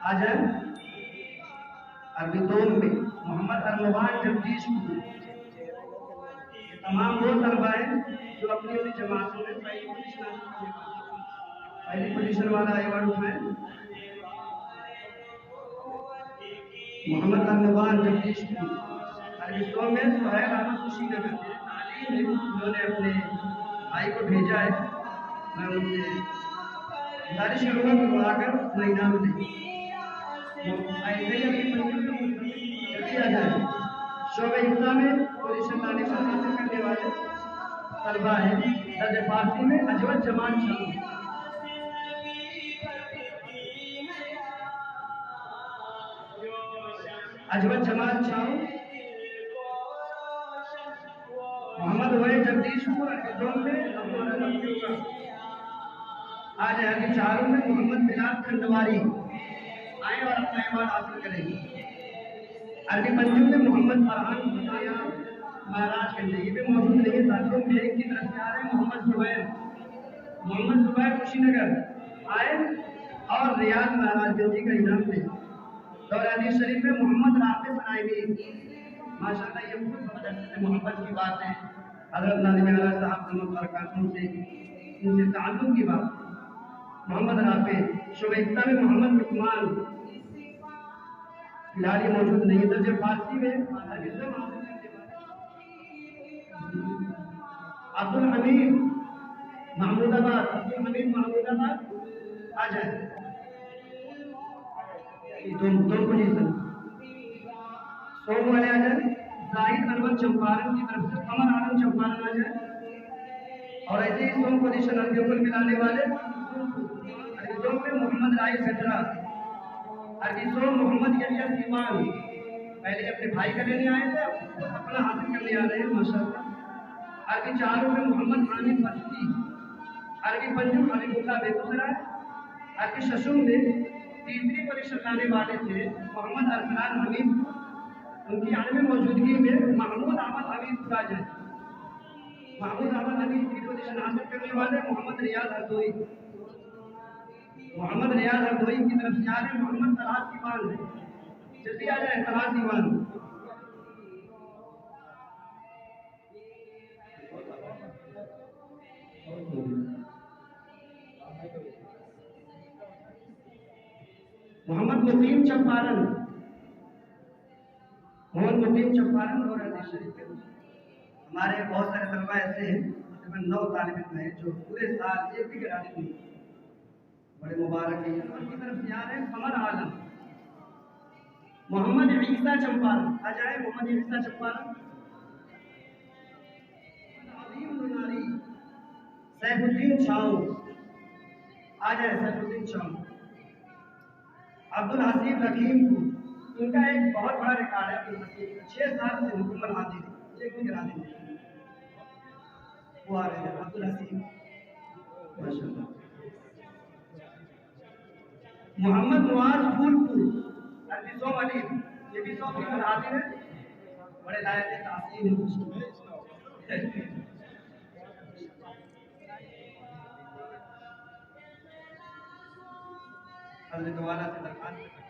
आ जाए अरबी दोम में मोहम्मद अरमान जगदीशपुर। ये तमाम वो तलबा है जो अपनी अपनी जमातों में पहली पोजीशन वाला अवार्ड उठाए। मोहम्मद अरमान जगदीशपुर अरबी दोम में सुहैल अहमद कुशीनगर तालीम में उन्होंने अपने भाई को भेजा है। मैं उनसे गुजारिश करूँगा कि वो आकर अपना इनाम दें। ऐसे ही अपनी जल्दी आ जाए। शोबे इफ्ता में पोजीशन लाने का हासिल करने वाले तलबा है दर्ज फारसी में अजवत जमान शाह। अजवत जमान शाह मोहम्मद वही जगदीशपुर अरबी में आज अरबी चारों में मोहम्मद बिलाल खंडवारी आए और अपना अवार्ड हासिल करेंगे। अरबी पंजुम में मोहम्मद फरहान महाराज गंजे ये भी मौजूद नहीं है साथियों। मेघ की तरफ से आ रहे हैं मोहम्मद जुबैर कुशीनगर आए और रियाज महाराज गंजी का इनाम दे। दौर हदीस शरीफ में मोहम्मद राफे सनाइबी माशाअल्लाह ये बहुत जबरदस्त मोहब्बत की बात है। हजरत नाज़िम आला साहब बरकातों से इनसे ताल्लुक की बात। मोहम्मद राफे शोबे इफ्ता में मोहम्मद लुकमान फिलहाल ये मौजूद नहीं है। दर्जे फारसी में अब्दुल हमीद महमूदाबाद आ जाए। दो पोजीशन सोम वाले आ जाए। जाहिद अनवर चंपारण की तरफ से कमर आलम चंपारण आ जाए। और ऐसे ही सोम पोजीशन अरबियों को मिलाने वाले अरबियों में मोहम्मद राय सदरा अरबी सोम मोहम्मद यहिया सीमान पहले अपने भाई का लेने आए थे अपना हासिल करने आ रहे हैं माशाअल्लाह। अरबी चारों में मोहम्मद हामिद मस्ती अरबी पंजुम हबीबुल्लाह बेगूसराय। अरबी शशुम में तीसरी पोजीशन लाने वाले थे मोहम्मद अरसलान हमीद। उनकी आलमी मौजूदगी में महमूद अहमद हमीद का जाए। महमूद अहमद हमीद की पोजीशन हासिल करने वाले मोहम्मद रियाज हरदोई की तरफ से आ रहे मोहम्मद तलाश ईमान है। जल्दी आ जाए तलाश ईमान। मोहम्मद मुकीम चंपारण और हदीस शरीफ हमारे बहुत सारे तलबा ऐसे हैं तकरीबन 9 तालिब इल्म हैं जो पूरे साल एक भी गिरानी नहीं। बड़े मुबारक हैं। उनकी तरफ से आ रहे हैं कमर आलम मोहम्मद ईसा चंपारण आ जाए। मोहम्मद ईसा चंपारण सैफुद्दीन छाऊ आ जाए। सैफुद्दीन छाऊ अब्दुल हसीब लखीमपुर इनका एक बहुत बड़ा रिकॉर्ड है। अब्दुल हसीब 6 साल से हुकूमत हाजिर एक भी गिरा देंगे वो आ रहे हैं अब्दुल हसीब माशाअल्लाह। मोहम्मद मुआज फूलपुर अरबी सोम अली ये भी 100% हाजिर है। बड़े लायक तासीर है। हज़रत वाला से दरखास्त